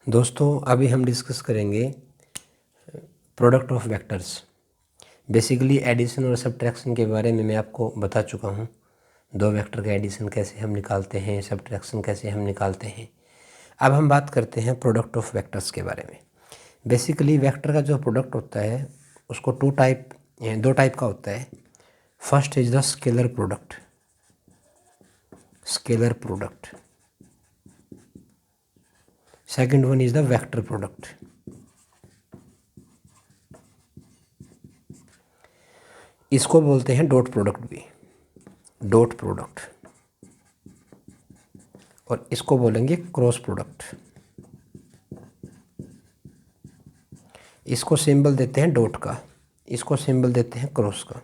दोस्तों अभी हम डिस्कस करेंगे product of vectors. Basically addition और सब्ट्रैक्शन के बारे में मैं आपको बता चुका हूँ। दो वेक्टर का एडिशन कैसे हम निकालते हैं, सब्ट्रैक्शन कैसे हम निकालते हैं। अब हम बात करते हैं प्रोडक्ट ऑफ वेक्टर्स के बारे में। बेसिकली वेक्टर का जो प्रोडक्ट होता है उसको दो टाइप का होता है। First is the scalar product, second one is the vector product. इसको बोलते हैं डॉट प्रोडक्ट और इसको बोलेंगे क्रॉस प्रोडक्ट। इसको सिंबल देते हैं डॉट का, इसको सिंबल देते हैं क्रॉस का।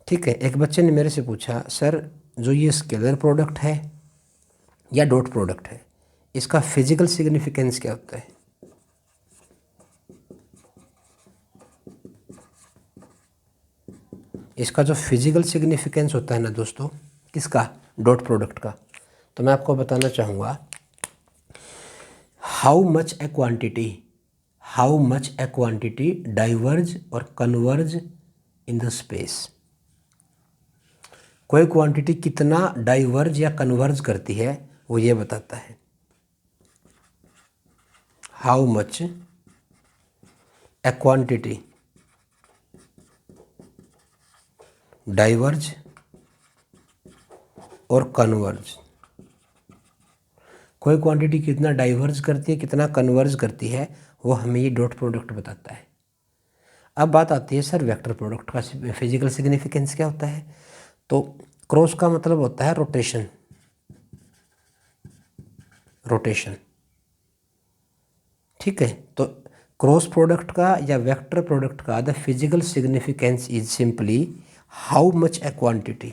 ठीक है, एक बच्चे ने मेरे से पूछा, सर जो ये स्केलर प्रोडक्ट है या डॉट प्रोडक्ट है, इसका फिजिकल सिग्निफिकेंस क्या होता है? इसका जो फिजिकल सिग्निफिकेंस होता है ना दोस्तों, किसका? डॉट प्रोडक्ट का। तो मैं आपको बताना चाहूँगा, how much A quantity diverge और कन्वर्ज इन द स्पेस। कोई क्वांटिटी कितना डाइवर्ज या कन्वर्ज करती है वो ये बताता है। How much A quantity diverge और कन्वर्ज, कोई क्वांटिटी कितना डाइवर्ज करती है, कितना कन्वर्ज करती है, वो हमें ये डॉट प्रोडक्ट बताता है। अब बात आती है, सर वेक्टर प्रोडक्ट का फिजिकल सिग्निफिकेंस क्या होता है? तो क्रॉस का मतलब होता है रोटेशन। ठीक है, तो क्रॉस प्रोडक्ट का या वेक्टर प्रोडक्ट का the physical significance is simply how much A quantity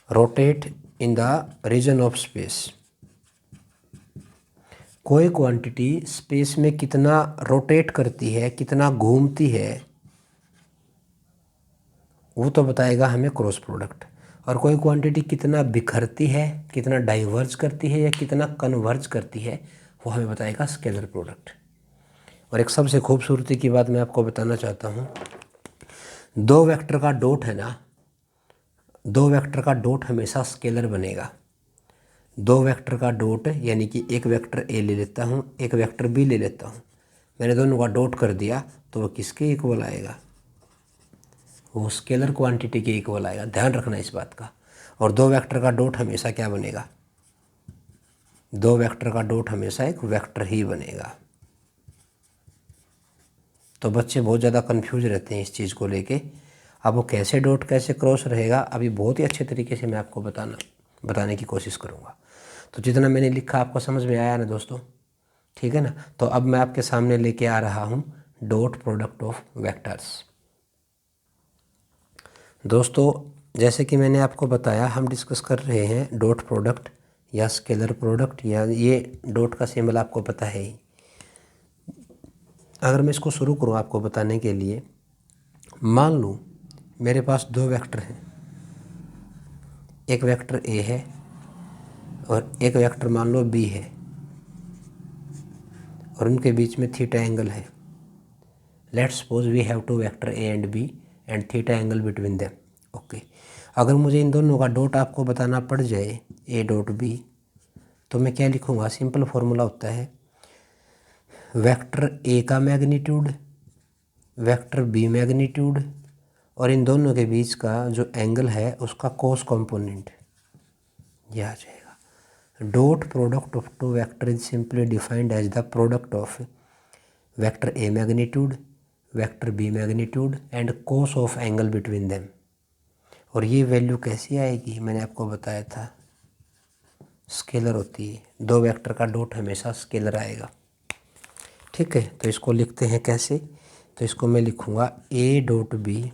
rotate in the region of space। कोई क्वांटिटी स्पेस में कितना रोटेट करती है, कितना घूमती है, वो तो बताएगा हमें क्रॉस प्रोडक्ट। और कोई क्वांटिटी कितना बिखरती है, कितना डाइवर्ज करती है या कितना कन्वर्ज करती है, वो हमें बताएगा स्केलर प्रोडक्ट। और एक सबसे खूबसूरती की बात मैं आपको बताना चाहता हूँ, दो वेक्टर का डॉट है ना, दो वेक्टर का डॉट हमेशा स्केलर बनेगा। दो वेक्टर का डॉट यानी कि एक वेक्टर ए ले लेता हूँ, एक वेक्टर बी ले लेता हूँ, मैंने दोनों का डॉट कर दिया तो वो किसके इक्वल आएगा? वो स्केलर क्वांटिटी के इक्वल आएगा। ध्यान रखना इस बात का। और दो वेक्टर का डॉट हमेशा क्या बनेगा? दो वेक्टर का डॉट हमेशा एक वेक्टर ही बनेगा। तो बच्चे बहुत ज़्यादा कंफ्यूज रहते हैं इस चीज़ को लेके। अब वो कैसे डॉट कैसे क्रॉस रहेगा, अभी बहुत ही अच्छे तरीके से मैं आपको बताने की कोशिश करूँगा। तो जितना मैंने लिखा आपको समझ में आया ना दोस्तों? ठीक है ना? तो अब मैं आपके सामने लेके आ रहा हूँ डॉट प्रोडक्ट ऑफ वेक्टर्स। दोस्तों जैसे कि मैंने आपको बताया, हम डिस्कस कर रहे हैं डॉट प्रोडक्ट या स्केलर प्रोडक्ट, या ये डॉट का सिंबल आपको पता है ही। अगर मैं इसको शुरू करूँ आपको बताने के लिए, मान लूँ मेरे पास दो वेक्टर हैं, एक वेक्टर ए है और एक वेक्टर मान लो बी है, और उनके बीच में थीटा एंगल है। Let's suppose we have two vector A and B and theta angle between them. Okay, अगर मुझे इन दोनों का डॉट आपको बताना पड़ जाए, ए डॉट बी, तो मैं क्या लिखूँगा? सिंपल फॉर्मूला होता है वेक्टर ए का मैग्नीट्यूड, वेक्टर बी मैग्नीट्यूड, और इन दोनों के बीच का जो एंगल है उसका कोस कंपोनेंट, ये आ जाएगा। Dot product of two vector is simply defined as the product of vector A magnitude, vector B magnitude and cos of angle between them. और ये वैल्यू कैसी आएगी? मैंने आपको बताया था स्केलर होती है। दो वेक्टर का डॉट हमेशा स्केलर आएगा। ठीक है, तो इसको लिखते हैं कैसे? तो इसको मैं लिखूँगा A dot B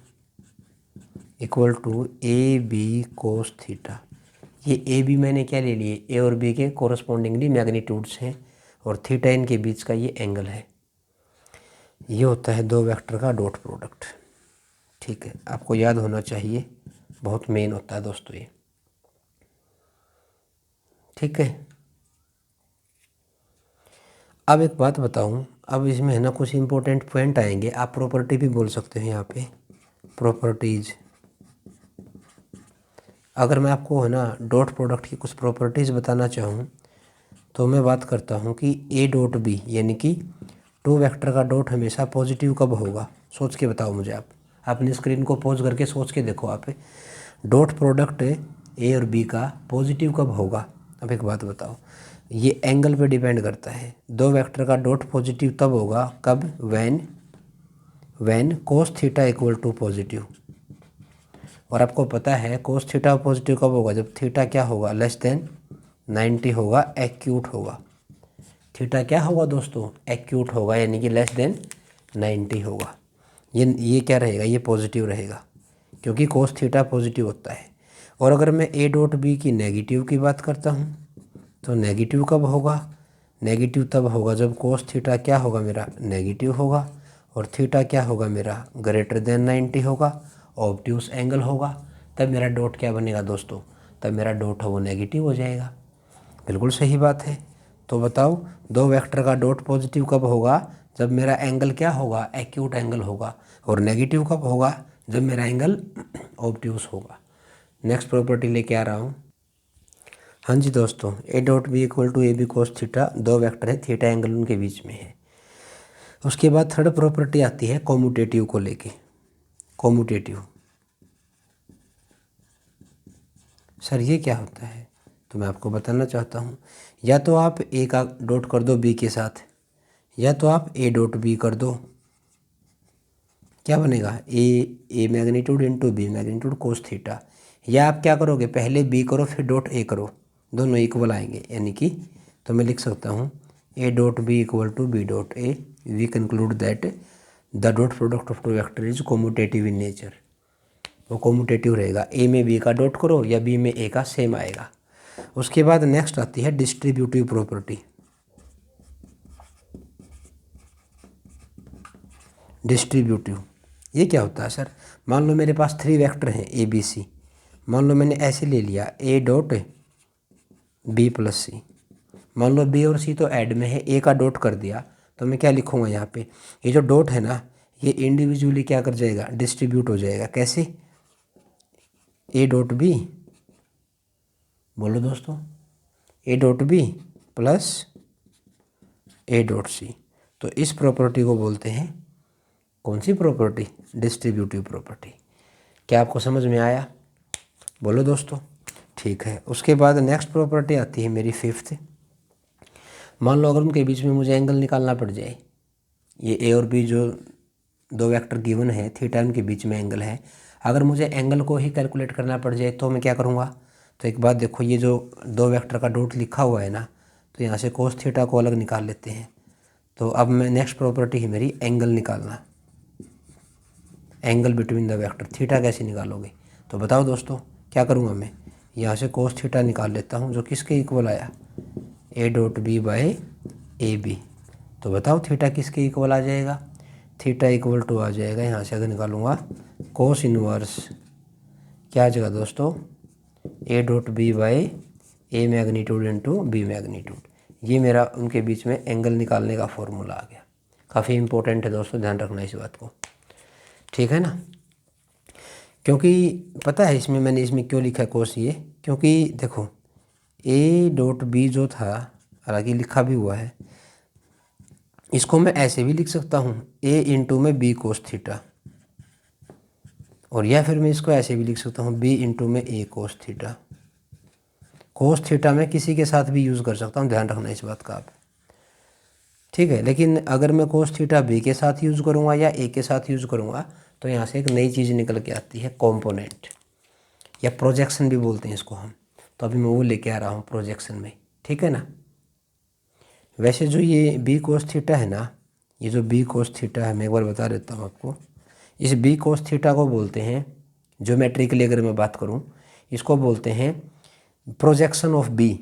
equal to A B cos theta. ये ए बी मैंने क्या ले लिए? ए और बी के कोरस्पॉन्डिंगली मैग्नीट्यूड्स हैं, और थीटा इनके बीच का ये एंगल है। ये होता है दो वेक्टर का डॉट प्रोडक्ट। ठीक है, आपको याद होना चाहिए, बहुत मेन होता है दोस्तों ये। ठीक है, अब एक बात बताऊं, अब इसमें है ना कुछ इंपॉर्टेंट पॉइंट आएंगे, आप प्रॉपर्टी भी बोल सकते हैं यहाँ पे, प्रॉपर्टीज। अगर मैं आपको है ना डॉट प्रोडक्ट की कुछ प्रॉपर्टीज़ बताना चाहूँ तो मैं बात करता हूँ कि ए डॉट बी यानी कि टू वेक्टर का डॉट हमेशा पॉजिटिव कब होगा। सोच के बताओ मुझे, आप अपनी स्क्रीन को पॉज करके सोच के देखो आप, डॉट प्रोडक्ट ए और बी का पॉजिटिव कब होगा। अब एक बात बताओ, ये एंगल पे डिपेंड करता है। दो वेक्टर का डॉट पॉजिटिव तब होगा कब, when cos theta equal to positive. और आपको पता है कोस थीटा पॉजिटिव कब होगा, जब थीटा क्या होगा, लेस देन 90 होगा, एक्यूट होगा। थीटा क्या होगा दोस्तों, एक्यूट होगा, यानी कि लेस देन 90 होगा। ये क्या रहेगा, ये पॉजिटिव रहेगा, क्योंकि कोस थीटा पॉजिटिव होता है। और अगर मैं ए डॉट बी की नेगेटिव की बात करता हूँ तो नेगेटिव कब होगा, नेगेटिव तब होगा जब कोस थीटा क्या होगा मेरा, नेगेटिव होगा, और थीटा क्या होगा मेरा, ग्रेटर देन 90 होगा, ऑब्ट्यूस एंगल होगा। तब मेरा डॉट क्या बनेगा दोस्तों, तब मेरा डॉट है वो नेगेटिव हो जाएगा। बिल्कुल सही बात है। तो बताओ दो वेक्टर का डॉट पॉजिटिव कब होगा, जब मेरा एंगल क्या होगा, एक्यूट एंगल होगा। और नेगेटिव कब होगा, जब मेरा एंगल ऑब्ट्यूस होगा। नेक्स्ट प्रॉपर्टी लेके आ रहा हूँ। हाँ जी दोस्तों, A dot B equal to A B cos theta, दो वेक्टर है, थीटा एंगल उनके बीच में है। उसके बाद थर्ड प्रॉपर्टी आती है कॉम्यूटेटिव को लेके। कॉम्यूटेटिव सर ये क्या होता है, तो मैं आपको बताना चाहता हूँ। या तो आप ए का डॉट कर दो बी के साथ, या तो आप ए डॉट बी कर दो, क्या बनेगा, A magnitude into B magnitude cos theta. या आप क्या करोगे, पहले बी करो फिर डॉट ए करो, दोनों इक्वल आएंगे, यानी कि तो मैं लिख सकता हूँ A dot B equal to B dot A. We conclude that the dot product of two vector is commutative in nature. वो कॉम्यूटेटिव रहेगा, ए में बी का डॉट करो या बी में ए का, सेम आएगा। उसके बाद नेक्स्ट आती है डिस्ट्रीब्यूटिव प्रॉपर्टी। डिस्ट्रीब्यूटिव ये क्या होता है सर, मान लो मेरे पास थ्री वेक्टर हैं ए बी सी, मान लो मैंने ऐसे ले लिया ए डॉट बी प्लस सी। मान लो बी और सी तो ऐड में है, ए का डॉट कर दिया, तो मैं क्या लिखूंगा यहाँ पे, ये जो डॉट है ना ये इंडिविजुअली क्या कर जाएगा, डिस्ट्रीब्यूट हो जाएगा। कैसे, ए डॉट बी, बोलो दोस्तों, A dot B plus A dot C. तो इस प्रॉपर्टी को बोलते हैं कौन सी प्रॉपर्टी, डिस्ट्रीब्यूटिव प्रॉपर्टी। क्या आपको समझ में आया, बोलो दोस्तों। ठीक है, उसके बाद नेक्स्ट प्रॉपर्टी आती है मेरी फिफ्थ। मान लो अगर उनके बीच में मुझे एंगल निकालना पड़ जाए, ये ए और बी जो दो वेक्टर गिवन है, थीटा उनके बीच में एंगल है, अगर मुझे एंगल को ही कैलकुलेट करना पड़ जाए तो मैं क्या करूँगा। तो एक बात देखो, ये जो दो वेक्टर का डॉट लिखा हुआ है ना, तो यहाँ से कोस थीटा को अलग निकाल लेते हैं। तो अब मैं नेक्स्ट प्रॉपर्टी है मेरी एंगल निकालना, angle between the vector. Theta कैसे निकालोगे, तो बताओ दोस्तों, क्या करूँगा मैं, यहाँ से कोस थीटा निकाल लेता हूँ, जो किसके इक्वल आया, A dot B by A B. तो बताओ थीटा किसके इक्वल आ जाएगा, थीटा इक्वल टू आ जाएगा, यहाँ से अगर निकालूंगा कोस इनवर्स, क्या आ जाएगा दोस्तों, A dot B by A magnitude into B magnitude. ये मेरा उनके बीच में एंगल निकालने का फॉर्मूला आ गया। काफ़ी इंपॉर्टेंट है दोस्तों, ध्यान रखना इस बात को, ठीक है ना। क्योंकि पता है इसमें मैंने इसमें क्यों लिखा है कोस, ये क्योंकि देखो ए डॉट बी जो था, हालांकि लिखा भी हुआ है, इसको मैं ऐसे भी लिख सकता हूँ ए इंटू में बी कोस थीटा, और या फिर मैं इसको ऐसे भी लिख सकता हूँ बी इंटू में ए कोस थीटा। कोस थीटा मैं किसी के साथ भी यूज़ कर सकता हूँ, ध्यान रखना इस बात का आप, ठीक है। लेकिन अगर मैं कोस थीटा बी के साथ यूज़ करूँगा या ए के साथ यूज़ करूँगा तो यहाँ से एक नई चीज़ निकल के आती है, कॉम्पोनेंट या प्रोजेक्शन भी बोलते हैं इसको हम। तो अभी मैं वो लेके आ रहा हूँ प्रोजेक्शन में, ठीक है ना। वैसे जो ये बी कोस थीटा है ना, ये जो बी कोस थीटा है, मैं एक बार बता देता हूँ आपको। इस बी कोस थीटा को बोलते हैं, ज्योमेट्रिकली अगर मैं बात करूँ, इसको बोलते हैं projection of B.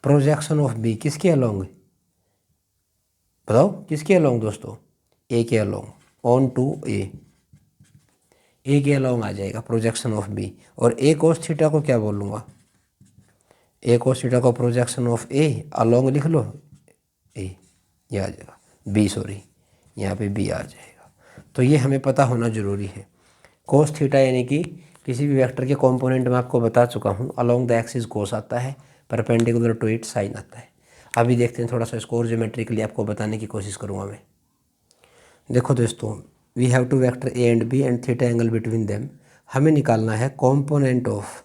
Projection of B किसके अलोंग, बताओ किसके अलोंग दोस्तों, ए के अलोंग, ऑन टू ए के अलोंग आ जाएगा प्रोजेक्शन ऑफ बी। और ए कोस थीटा को क्या बोलूँगा, ए कोस थीटा को प्रोजेक्शन ऑफ ए अलोंग लिख लो, ए ये आ जाएगा, बी सॉरी यहाँ पे बी आ जाएगा। तो ये हमें पता होना ज़रूरी है। कोस थीटा यानी कि किसी भी वेक्टर के कंपोनेंट में आपको बता चुका हूँ, अलोंग द एक्सिस कोस आता है, परपेंडिकुलर टू इट साइन आता है। अभी देखते हैं थोड़ा सा इसको और ज्योमेट्रिकली आपको बताने की कोशिश करूँगा मैं। देखो दोस्तों, we have two vector A and B and theta angle between them. हमें निकालना है component of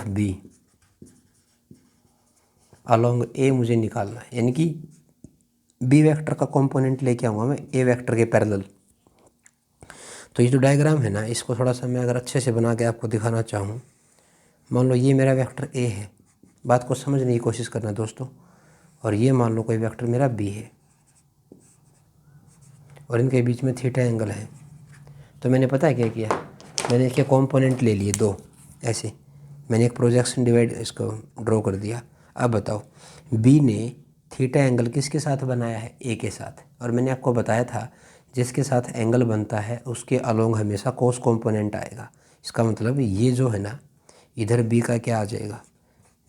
B along A मुझे निकालना है, यानी कि बी वेक्टर का कंपोनेंट लेके आऊँगा मैं ए वेक्टर के पैरेलल। तो ये जो डायग्राम है ना, इसको थोड़ा सा मैं अगर अच्छे से बना के आपको दिखाना चाहूँ, मान लो ये मेरा वेक्टर ए है, बात को समझने की कोशिश करना दोस्तों, और ये मान लो कोई वेक्टर मेरा बी है और इनके बीच में थीटा एंगल है। तो मैंने पता है क्या किया, मैंने इसके कंपोनेंट ले लिए दो, ऐसे मैंने एक प्रोजेक्शन डिवाइड इसको ड्रॉ कर दिया। अब बताओ बी ने थीटा एंगल किसके साथ बनाया है, ए के साथ, और मैंने आपको बताया था जिसके साथ एंगल बनता है उसके अलोंग हमेशा कोस कंपोनेंट आएगा। इसका मतलब ये जो है ना, इधर बी का क्या आ जाएगा,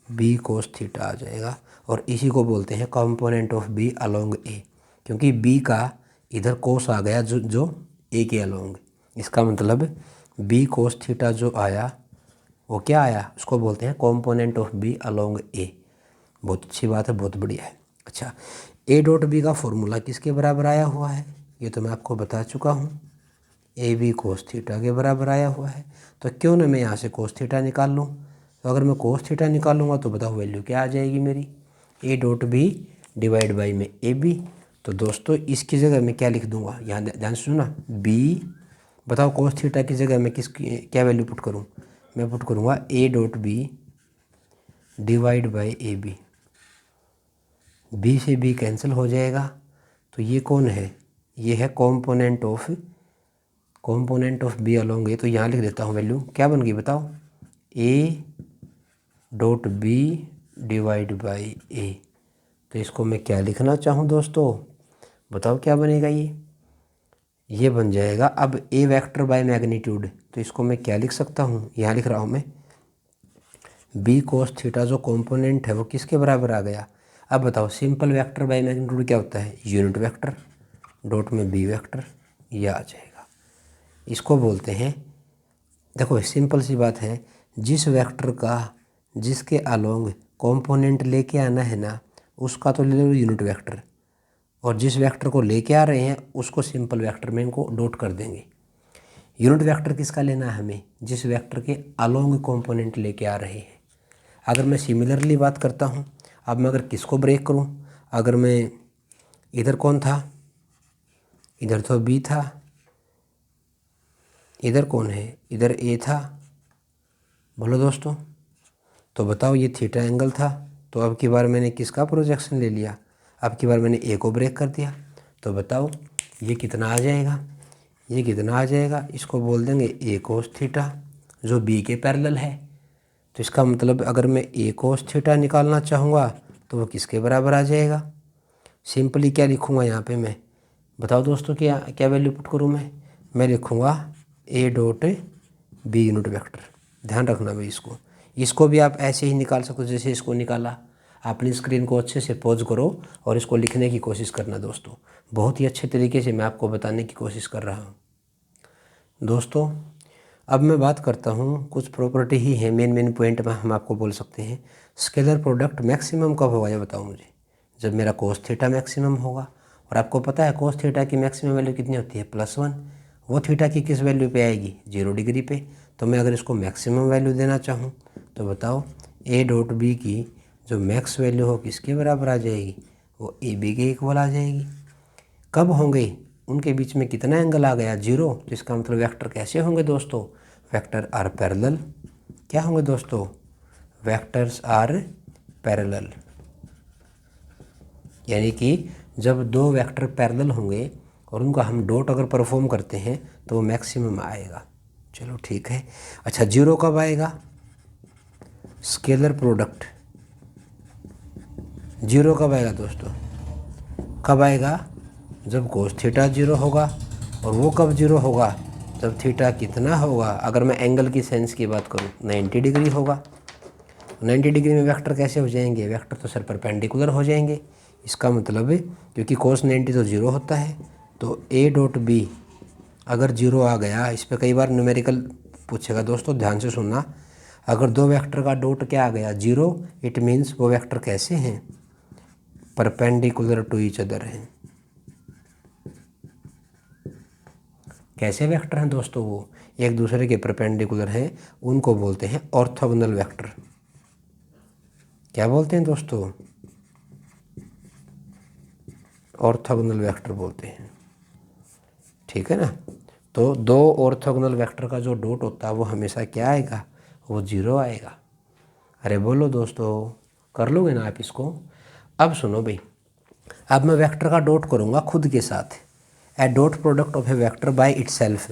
बी कोस थीटा आ जाएगा, और इसी को बोलते हैं कंपोनेंट ऑफ बी अलोंग ए, क्योंकि बी का इधर कोस आ गया जो ए के अलोंग। इसका मतलब बी कोस थीटा जो आया वो क्या आया, उसको बोलते हैं कंपोनेंट ऑफ बी अलोंग ए। बहुत अच्छी बात है, बहुत बढ़िया है। अच्छा, ए डॉट बी का फॉर्मूला किसके बराबर आया हुआ है, ये तो मैं आपको बता चुका हूँ, ए बी कोस थीटा के बराबर आया हुआ है। तो क्यों ना मैं यहाँ से कोस थीटा निकाल लूँ। तो अगर मैं कोस थीटा निकालूंगा तो बताओ वैल्यू क्या आ जाएगी मेरी, A dot B divide by में ए बी। तो दोस्तों इसकी जगह मैं क्या लिख दूंगा, यहाँ ध्यान से सुना, बी, बताओ कोस थीटा की जगह मैं क्या वैल्यू पुट करूँ, मैं पुट करूँगा A dot B divide by A B. B से बी कैंसिल हो जाएगा, तो ये कौन है, ये है component of B along A. तो यहाँ लिख देता हूँ वैल्यू क्या बन गई बताओ, A dot B divide by A. तो इसको मैं क्या लिखना चाहूँ दोस्तों, बताओ क्या बनेगा, ये बन जाएगा अब ए वेक्टर बाय मैग्नीट्यूड। तो इसको मैं क्या लिख सकता हूँ, यहाँ लिख रहा हूँ मैं बी कोस थीटा जो कंपोनेंट है वो किसके बराबर आ गया। अब बताओ सिंपल वेक्टर बाय मैग्नीट्यूड क्या होता है, यूनिट वेक्टर, डॉट में बी वेक्टर, यह आ जाएगा। इसको बोलते हैं, देखो सिंपल सी बात है, जिस वेक्टर का जिसके अलोंग कंपोनेंट लेके आना है ना, उसका तो ले लो यूनिट वेक्टर, और जिस वेक्टर को लेके आ रहे हैं उसको सिंपल वेक्टर में इनको डॉट कर देंगे। यूनिट वेक्टर किसका लेना है हमें, जिस वेक्टर के अलोंग कंपोनेंट लेके आ रहे हैं। अगर मैं सिमिलरली बात करता हूँ, अब मैं अगर किसको ब्रेक करूँ, अगर मैं इधर कौन था, इधर तो बी था, इधर कौन है, इधर ए था, बोलो दोस्तों। तो बताओ ये थीटा एंगल था, तो अब की बार मैंने किसका प्रोजेक्शन ले लिया, अब की बार मैंने ए को ब्रेक कर दिया। तो बताओ ये कितना आ जाएगा, ये कितना आ जाएगा, इसको बोल देंगे ए कोस थीटा जो बी के पैरेलल है। तो इसका मतलब अगर मैं ए कोस थीटा निकालना चाहूँगा तो वो किसके बराबर आ जाएगा, सिंपली क्या लिखूँगा यहाँ पे मैं, बताओ दोस्तों क्या क्या वैल्यू पुट करूँ मैं लिखूँगा A dot B unit vector. ध्यान रखना भाई, इसको भी आप ऐसे ही निकाल सकते हो जैसे इसको निकाला। अपनी स्क्रीन को अच्छे से पॉज करो और इसको लिखने की कोशिश करना दोस्तों, बहुत ही अच्छे तरीके से मैं आपको बताने की कोशिश कर रहा हूँ। दोस्तों अब मैं बात करता हूँ, कुछ प्रॉपर्टी ही है मेन पॉइंट में हम आपको बोल सकते हैं। स्केलर प्रोडक्ट मैक्सिमम कब होगा ये बताओ मुझे, जब मेरा कोस थीटा मैक्सिमम होगा। और आपको पता है कोस थीटा की मैक्सिमम वैल्यू कितनी होती है, +1। वो थीटा की किस वैल्यू पे आएगी, 0 डिग्री पे। तो मैं अगर इसको मैक्सिमम वैल्यू देना चाहूँ तो बताओ ए डॉट बी की जो मैक्स वैल्यू हो किसके बराबर आ जाएगी, वो ए बी के इक्वल आ जाएगी। कब होंगे, उनके बीच में कितना एंगल आ गया, 0। तो इसका मतलब वेक्टर कैसे होंगे दोस्तों, वेक्टर आर पैरेलल। क्या होंगे दोस्तों, वेक्टर्स आर पैरेलल, यानी कि जब दो वेक्टर पैरेलल होंगे और उनका हम डॉट अगर परफॉर्म करते हैं तो वो मैक्सिमम आएगा। चलो ठीक है। अच्छा 0 कब आएगा, स्केलर प्रोडक्ट 0 कब आएगा दोस्तों? कब आएगा? जब कोस थीटा 0 होगा। और वो कब 0 होगा? जब थीटा कितना होगा? अगर मैं एंगल की सेंस की बात करूँ 90 डिग्री होगा। 90 डिग्री में वेक्टर कैसे हो जाएंगे? वेक्टर तो सर परपेंडिकुलर हो जाएंगे। इसका मतलब है क्योंकि कोस 90 तो 0 होता है, तो ए डॉट बी अगर 0 आ गया, इस पर कई बार न्यूमेरिकल पूछेगा दोस्तों, ध्यान से सुनना। अगर दो वेक्टर का डॉट क्या आ गया? 0, इट मीन्स वो वेक्टर कैसे हैं? परपेंडिकुलर टू ईच अदर हैं। कैसे वेक्टर हैं दोस्तों? वो एक दूसरे के परपेंडिकुलर हैं, उनको बोलते हैं ऑर्थोगोनल वेक्टर। क्या बोलते हैं दोस्तों? ऑर्थोगोनल वेक्टर बोलते हैं, ठीक है ना। तो दो ऑर्थोगोनल वेक्टर का जो डॉट होता है वो हमेशा क्या आएगा? वो 0 आएगा। अरे बोलो दोस्तों, कर लोगे ना आप इसको? अब सुनो भाई, अब मैं वेक्टर का डॉट करूँगा खुद के साथ। ए dot product of A vector by itself,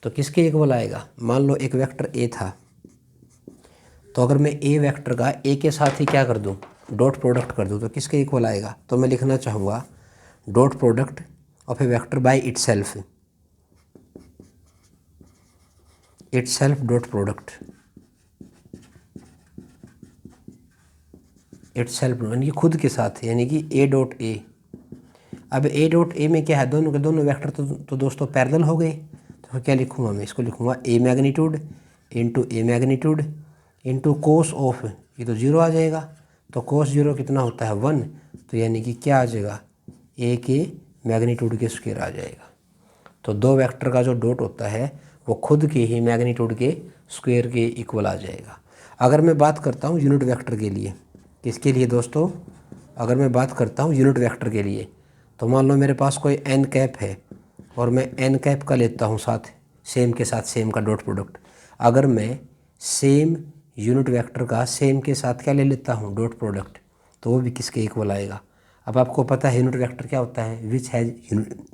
तो किसके इक्वल आएगा? मान लो एक वेक्टर ए था, तो अगर मैं ए वेक्टर का ए के साथ ही क्या कर दूँ? डॉट प्रोडक्ट कर दूँ, तो किसके इक्वल आएगा? तो मैं लिखना चाहूँगा dot product of A vector by itself, itself dot product, itself यानी कि खुद के साथ, यानी कि ए डॉट ए। अब ए डॉट ए में क्या है? दोनों के दोनों वेक्टर तो दोस्तों पैरेलल हो गए। तो क्या लिखूँगा मैं? इसको लिखूँगा A magnitude into A magnitude into cos of, ये तो 0 आ जाएगा। तो कोस 0 कितना होता है? 1। तो यानी कि क्या आ जाएगा? ए के मैग्नीट्यूड के स्क्वायर आ जाएगा। तो दो वेक्टर का जो डॉट होता है वो खुद के ही मैग्नीट्यूड के स्क्वायर के इक्वल आ जाएगा। अगर मैं बात करता हूँ यूनिट वेक्टर के लिए, किसके लिए दोस्तों? अगर मैं बात करता हूँ यूनिट वेक्टर के लिए, तो मान लो मेरे पास कोई एन कैप है और मैं एन कैप का लेता हूँ साथ सेम के साथ सेम का डॉट प्रोडक्ट। अगर मैं सेम यूनिट वेक्टर का सेम के साथ क्या ले लेता हूँ? डॉट प्रोडक्ट, तो वो भी किसके इक्वल आएगा? अब आपको पता है यूनिट वेक्टर क्या होता है? विच हैज़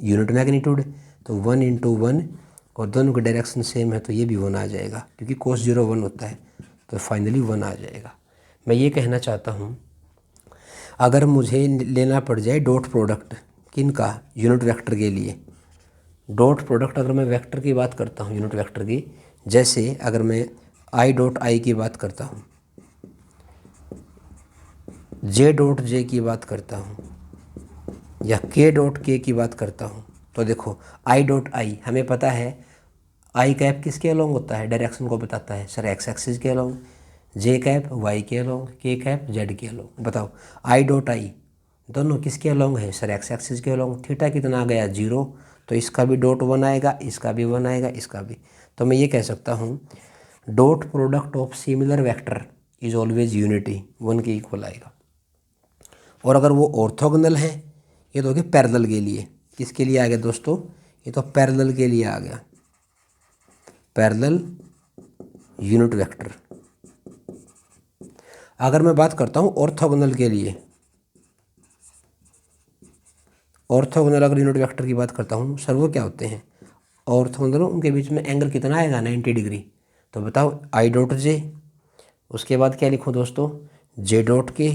यूनिट मैग्नीट्यूड, तो 1 इंटू 1, और दोनों की डायरेक्शन सेम है तो ये भी 1 आ जाएगा, क्योंकि कोस 0 1 होता है, तो फाइनली 1 आ जाएगा। मैं ये कहना चाहता हूँ, अगर मुझे लेना पड़ जाए डॉट प्रोडक्ट किनका? यूनिट वेक्टर के लिए। डॉट प्रोडक्ट अगर मैं वेक्टर की बात करता हूँ यूनिट वेक्टर की, जैसे अगर मैं आई डॉट आई की बात करता हूँ, जे डॉट जे की बात करता हूँ, या के डॉट के की बात करता हूँ, तो देखो आई डॉट आई हमें पता है आई कैप किसके अलोंग होता है? डायरेक्शन को बताता है सर, एक्स एक्सिस के अलोंग। जे कैप वाई के अलोंग, के कैप जेड के अलोंग। बताओ आई डॉट आई दोनों किसके अलोंग है? सर एक्स एक्सिस के अलोंग। थीटा कितना आ गया? 0, तो इसका भी डॉट 1 आएगा, इसका भी 1 आएगा, इसका भी। तो मैं ये कह सकता हूँ dot product of similar vector is always unity, 1 के इक्वल आएगा। और अगर वो ऑर्थोगोनल है, ये तो हो गया पैरेलल के लिए। किसके लिए आ गया दोस्तों? ये तो पैरेलल के लिए आ गया, पैरेलल यूनिट वेक्टर। अगर मैं बात करता हूँ ऑर्थोगोनल के लिए, ऑर्थोगोनल अगर यूनिट वेक्टर की बात करता हूँ सर, वो क्या होते हैं? ऑर्थोगोनल, उनके बीच में एंगल कितना आएगा? 90 डिग्री। तो बताओ आई डॉट जे, उसके बाद क्या लिखूँ दोस्तों? जे डॉट के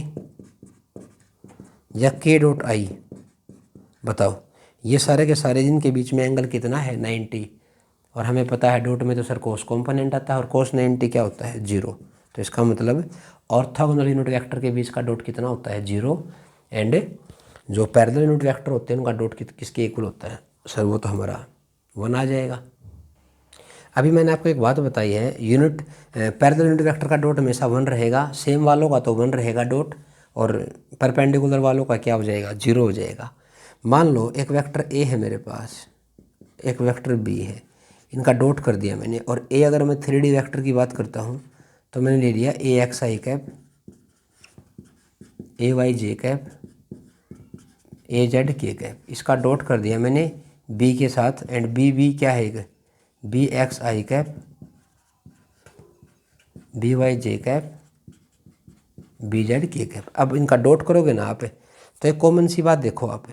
या के डॉट आई। बताओ ये सारे के सारे जिनके बीच में एंगल कितना है? 90। और हमें पता है डॉट में तो सर कोस कॉम्पोनेंट आता है, और कोस 90 क्या होता है? 0। तो इसका मतलब ऑर्थोगोनल यूनिट वेक्टर के बीच का डॉट कितना होता है? 0। एंड जो पैरेलल यूनिट वेक्टर होते हैं उनका डॉट किसके इक्वल होता है? सर वो तो हमारा 1 आ जाएगा। अभी मैंने आपको एक बात बताई है, यूनिट पैरेलल यूनिट वेक्टर का डॉट हमेशा 1 रहेगा, सेम वालों का तो 1 रहेगा डॉट, और परपेंडिकुलर वालों का क्या हो जाएगा? 0 हो जाएगा। मान लो एक वेक्टर ए है मेरे पास, एक वेक्टर बी है, इनका डॉट कर दिया मैंने। और ए अगर मैं 3D वेक्टर की बात करता हूँ तो मैंने ले लिया ए एक्स आई कैप, ए वाई जे कैप, ए जेड के कैप, इसका डॉट कर दिया मैंने बी के साथ। एंड बी बी क्या है? बी एक्स आई कैप, बी वाई जे कैप, बी जेड के कैप। अब इनका डॉट करोगे ना आप, तो एक कॉमन सी बात देखो आप,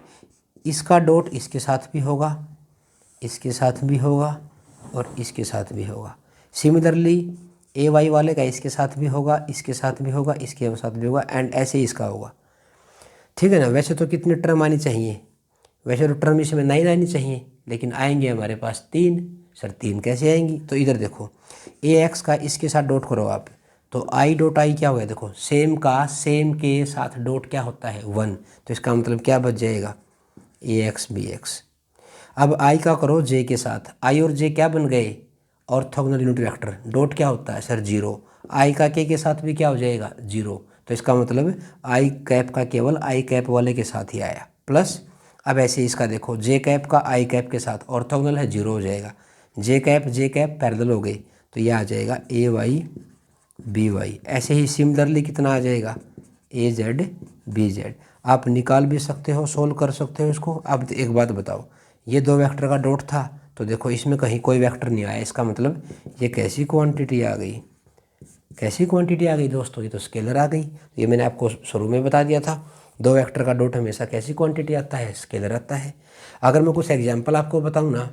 इसका डॉट इसके साथ भी होगा, इसके साथ भी होगा, और इसके साथ भी होगा। सिमिलरली ए वाई वाले का इसके साथ भी होगा, इसके साथ भी होगा, इसके साथ भी होगा, एंड ऐसे ही इसका होगा। ठीक है ना। वैसे तो कितने टर्म आनी चाहिए, वैसे तो टर्म इसमें 9 आनी चाहिए, लेकिन आएंगे हमारे पास 3। सर 3 कैसे आएंगी? तो इधर देखो ए एक्स का इसके साथ डॉट करो आप, तो आई डॉट आई क्या हुआ? देखो सेम का सेम के साथ डॉट क्या होता है? 1। तो इसका मतलब क्या बच जाएगा? ए एक्स बी एक्स। अब आई का करो जे के साथ, आई और जे क्या बन गए? Orthogonal unit vector. डॉट क्या होता है? सर 0। आई का के साथ भी क्या हो जाएगा? 0। तो इसका मतलब आई कैप का केवल आई कैप वाले के साथ ही आया, प्लस अब ऐसे इसका देखो जे कैप का आई कैप के साथ ऑर्थोगोनल है, 0 हो जाएगा। जे कैप पैरेलल हो गई, तो ये आ जाएगा ए वाई बी वाई। ऐसे ही सिमिलरली कितना आ जाएगा? ए जेड बी जेड। आप निकाल भी सकते हो, सोल्व कर सकते हो इसको। अब एक बात बताओ, ये 2 वेक्टर का डॉट था, तो देखो इसमें कहीं कोई वेक्टर नहीं आया, इसका मतलब ये कैसी क्वांटिटी आ गई? कैसी क्वांटिटी आ गई दोस्तों? ये तो स्केलर आ गई। ये मैंने आपको शुरू में बता दिया था, 2 वेक्टर का डॉट हमेशा कैसी क्वांटिटी आता है? स्केलर आता है। अगर मैं कुछ एग्जांपल आपको बताऊं ना,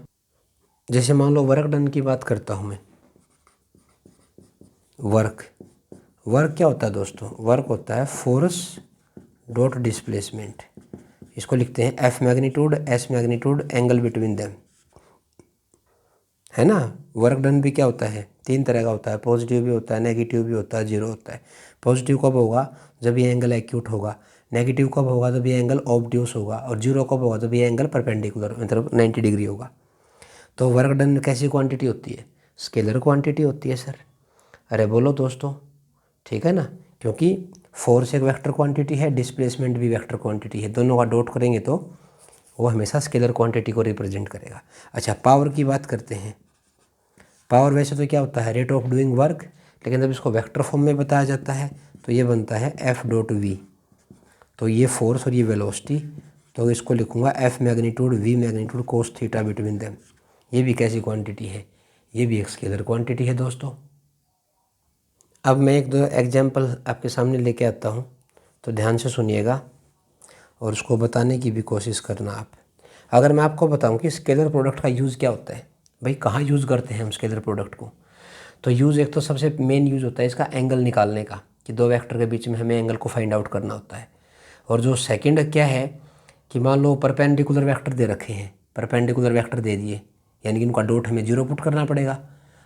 जैसे मान लो वर्क डन की बात करता हूं मैं। वर्क क्या होता है दोस्तों? वर्क होता है फोर्स डॉट डिस्प्लेसमेंट। इसको लिखते हैं F magnitude S magnitude angle between them, है ना। वर्क डन भी क्या होता है? 3 तरह का होता है, पॉजिटिव भी होता है, नेगेटिव भी होता है, 0 होता है। पॉजिटिव कब होगा? जब ये एंगल एक्यूट होगा। नेगेटिव कब होगा? जब ये एंगल ऑब्ट्यूस होगा। और 0 कब होगा? जब ये एंगल परपेंडिकुलर मतलब 90 डिग्री होगा। तो वर्क डन कैसी क्वांटिटी होती है? स्केलर क्वांटिटी होती है सर। अरे बोलो दोस्तों, ठीक है ना, क्योंकि फोर्स एक वेक्टर क्वांटिटी है, डिस्प्लेसमेंट भी वेक्टर क्वांटिटी है, दोनों का डॉट करेंगे तो वो हमेशा स्केलर क्वांटिटी को रिप्रेजेंट करेगा। अच्छा, पावर की बात करते हैं। पावर वैसे तो क्या होता है? रेट ऑफ डूइंग वर्क, लेकिन जब इसको वेक्टर फॉर्म में बताया जाता है तो ये बनता है एफ डॉट वी। तो ये फोर्स और ये वेलोसिटी, तो इसको लिखूंगा F magnitude V magnitude cos theta between them. ये भी कैसी क्वांटिटी है? ये भी एक स्केलर क्वांटिटी है दोस्तों। अब मैं 1-2 एग्जाम्पल आपके सामने लेके आता हूँ, तो ध्यान से सुनिएगा और उसको बताने की भी कोशिश करना आप। अगर मैं आपको बताऊं कि स्केलर प्रोडक्ट का यूज़ क्या होता है, भाई कहाँ यूज़ करते हैं हम स्केलर प्रोडक्ट को, तो यूज़ एक तो सबसे मेन यूज़ होता है इसका एंगल निकालने का, कि 2 वेक्टर के बीच में हमें एंगल को फाइंड आउट करना होता है। और जो सेकंड क्या है कि मान लो परपेंडिकुलर वेक्टर दे रखे हैं, परपेंडिकुलर वेक्टर दे दिए, यानी कि उनका डॉट हमें 0 पुट करना पड़ेगा।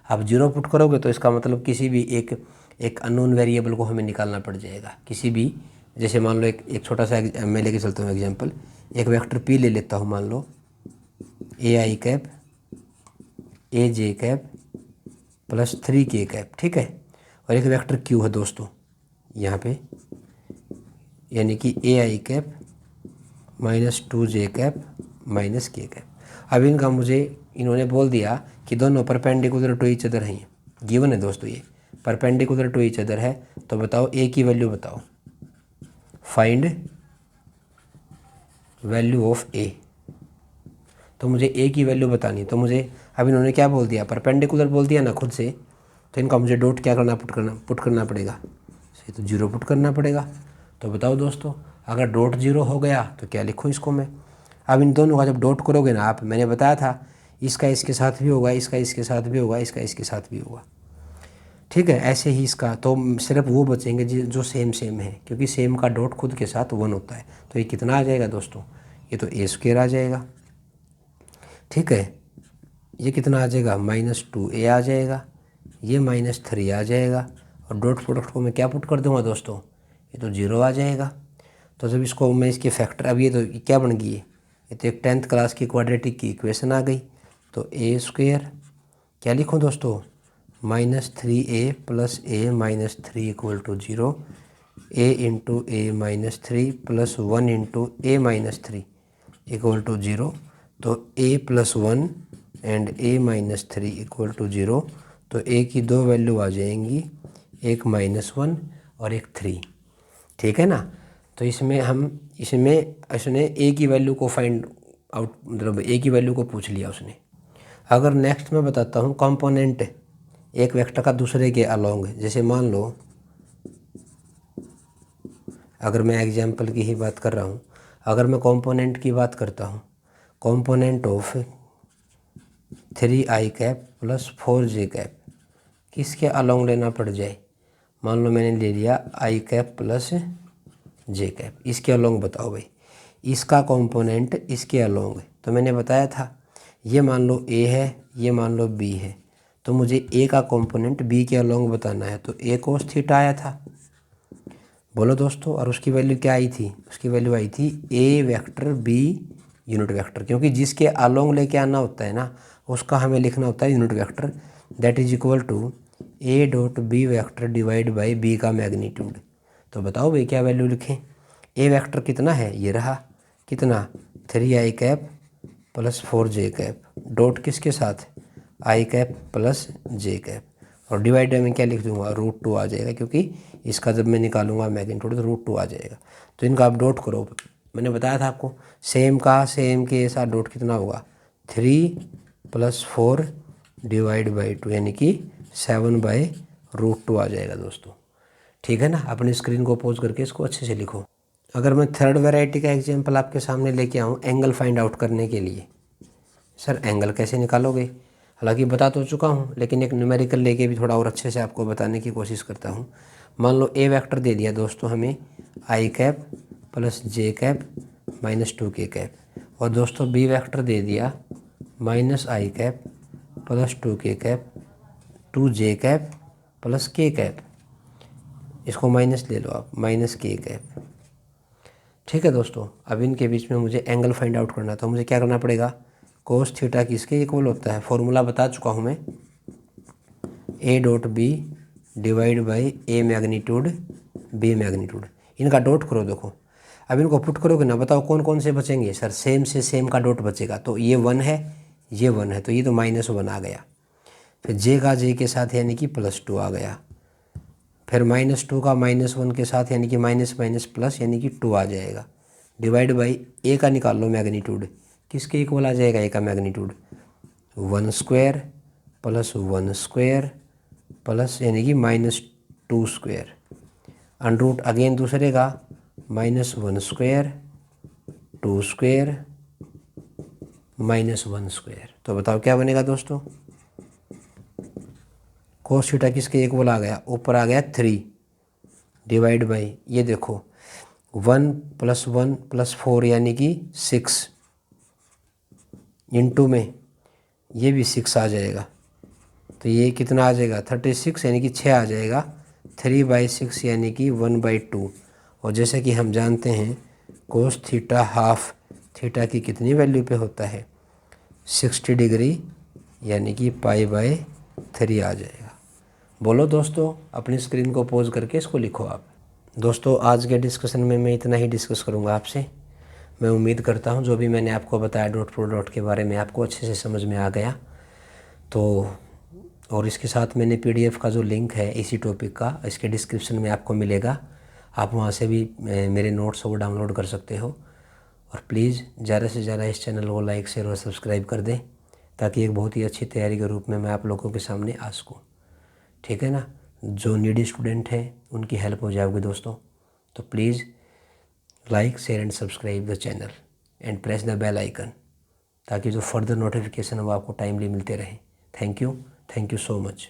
आप 0 पुट करोगे तो इसका मतलब किसी भी एक अननोन वेरिएबल को हमें निकालना पड़ जाएगा। किसी भी, जैसे मान लो एक छोटा सा मैं लेके चलता हूँ एग्जांपल, एक वेक्टर पी ले लेता हूँ, मान लो A I cap A J cap plus 3 K cap, ठीक है। और एक वेक्टर क्यू है दोस्तों यहाँ पे, यानी कि ए I cap minus 2 J cap minus के कैप। अब इनका मुझे इन्होंने बोल दिया कि दोनों परपेंडिकुलर टू ईच अदर हैं, गिवन है दोस्तों, ये परपेंडिकुलर टू ईच अदर है। तो बताओ ए की वैल्यू बताओ, फाइंड वैल्यू ऑफ ए। तो मुझे ए की वैल्यू बतानी, तो मुझे अब इन्होंने क्या बोल दिया? परपेंडिकुलर बोल दिया ना खुद से, तो इनका मुझे डॉट क्या करना, पुट करना पड़ेगा, तो 0 पुट करना पड़ेगा। तो बताओ दोस्तों, अगर डॉट 0 हो गया तो क्या लिखूँ इसको मैं? अब इन दोनों का जब डॉट करोगे ना आप, मैंने बताया था इसका इसके साथ भी होगा, इसका इसके साथ भी होगा, इसका इसके साथ भी होगा, ठीक है। ऐसे ही इसका तो सिर्फ वो बचेंगे जो सेम है, क्योंकि सेम का डॉट खुद के साथ 1 होता है। तो ये कितना आ जाएगा दोस्तों? ये तो ए स्क्वायर आ जाएगा, ठीक है। ये कितना आ जाएगा? -2a आ जाएगा, ये -3 आ जाएगा, और डॉट प्रोडक्ट को मैं क्या पुट कर दूंगा दोस्तों? ये तो 0 आ जाएगा। तो जब इसको मैं इसके फैक्टर, अब ये तो क्या बन गई है? ये तो एक 10th क्लास की क्वाड्रेटिक की इक्वेशन आ गई। तो ए स्क्वायर क्या लिखूँ दोस्तों? -3a plus a minus 3 equal to 0, a into a minus 3 plus 1 into a minus 3 equal to 0। तो a plus 1 and a minus 3 equal to 0। तो a की 2 वैल्यू आ जाएंगी, एक -1 और एक 3, ठीक है ना। तो इसने a की वैल्यू को फाइंड आउट, मतलब a की वैल्यू को पूछ लिया उसने। अगर नेक्स्ट मैं बताता हूँ कंपोनेंट एक वेक्टर का दूसरे के अलोंग, जैसे मान लो अगर मैं एग्जाम्पल की ही बात कर रहा हूँ, अगर मैं कंपोनेंट की बात करता हूँ, component of 3i cap plus 4j cap किसके अलोंग लेना पड़ जाए। मान लो मैंने ले लिया आई कैप प्लस जे कैप, इसके अलोंग बताओ भाई, इसका कंपोनेंट इसके अलोंग है। तो मैंने बताया था ये मान लो ए है, ये मान लो बी है, तो मुझे ए का कंपोनेंट बी के अलोंग बताना है। तो ए कोस थीटा आया था, बोलो दोस्तों, और उसकी वैल्यू क्या आई थी, उसकी वैल्यू आई थी ए वेक्टर बी यूनिट वेक्टर, क्योंकि जिसके अलोंग लेके आना होता है ना उसका हमें लिखना होता है unit vector, that is equal to A dot B vector divide by B का मैग्नीट्यूड। तो बताओ भाई क्या वैल्यू लिखें। ए वेक्टर कितना है, ये रहा, कितना 3 आई कैप प्लस 4 जे कैप, डॉट किसके साथ, आई कैप प्लस जे कैप, और डिवाइड में क्या लिख दूंगा, √2 आ जाएगा, क्योंकि इसका जब मैं निकालूंगा मैग्नीट्यूड तो √2 आ जाएगा। तो इनका आप डॉट करो, मैंने बताया था आपको सेम का सेम के साथ डॉट कितना होगा 3 + 4 डिवाइड बाई 2 यानी कि 7/√2 आ जाएगा दोस्तों। ठीक है ना, अपनी स्क्रीन को पॉज करके इसको अच्छे से लिखो। अगर मैं थर्ड वैरायटी का एग्जांपल आपके सामने लेके आऊँ एंगल फाइंड आउट करने के लिए, सर एंगल कैसे निकालोगे, हालांकि बता तो चुका हूँ लेकिन एक न्यूमेरिकल लेके भी थोड़ा और अच्छे से आपको बताने की कोशिश करता हूँ। मान लो ए वेक्टर दे दिया दोस्तों हमें आई कैप प्लस जे कैप -2k कैप, और दोस्तों बी वेक्टर दे दिया -i cap plus 2k cap 2j cap plus k cap, इसको माइनस ले लो आप -k कैप। ठीक है दोस्तों, अब इनके बीच में मुझे एंगल फाइंड आउट करना, तो मुझे क्या करना पड़ेगा, कोस थीटा किसके इक्वल होता है, फॉर्मूला बता चुका हूँ मैं, A dot B divide by A magnitude B magnitude. इनका डॉट करो, देखो अब इनको पुट करोगे ना, बताओ कौन कौन से बचेंगे, सर सेम से सेम का डॉट बचेगा, तो ये 1 है ये 1 है, तो ये तो -1 आ गया, फिर जे का जे के साथ यानी कि +2 आ गया, फिर -2 का -1 के साथ यानी कि माइनस माइनस प्लस यानी कि 2 आ जाएगा, डिवाइड बाई ए का निकाल लो मैग्नीट्यूड, किसके इक्वल आ जाएगा ए का मैग्नीट्यूड 1² प्लस 1² प्लस यानी कि -2², अंडरूट अगेन दूसरे का -1² 2² -1²। तो बताओ क्या बनेगा दोस्तों, कोस थीटा किसके इक्वल आ गया, ऊपर आ गया 3 डिवाइड बाई ये देखो 1 + 1 + 4 यानी कि 6 इंटू में ये भी 6 आ जाएगा, तो ये कितना आ जाएगा 36 यानी कि 6 आ जाएगा, 3/6 यानी कि 1/2। और जैसे कि हम जानते हैं कोस थीटा हाफ थीटा की कितनी वैल्यू पे होता है 60 डिग्री यानी कि π/3 आ जाएगा। बोलो दोस्तों, अपनी स्क्रीन को पॉज करके इसको लिखो आप। दोस्तों आज के डिस्कशन में मैं इतना ही डिस्कस करूँगा आपसे। मैं उम्मीद करता हूँ जो भी मैंने आपको बताया डॉट प्रोडक्ट के बारे में आपको अच्छे से समझ में आ गया। तो और इसके साथ मैंने PDF का जो लिंक है इसी टॉपिक का इसके डिस्क्रिप्शन में आपको मिलेगा, आप वहाँ से भी मेरे नोट्स को डाउनलोड कर सकते हो। और प्लीज़ ज़्यादा से ज़्यादा इस चैनल को लाइक शेयर और सब्सक्राइब कर दें, ताकि एक बहुत ही अच्छी तैयारी के रूप में मैं आप लोगों के सामने आ सकूँ। ठीक है ना, जो नीडी स्टूडेंट हैं उनकी हेल्प हो जाएगी दोस्तों। तो please like share and subscribe the channel and press the bell icon, ताकि जो फर्दर नोटिफिकेशन है वो आपको टाइमली मिलते रहें। Thank you so much.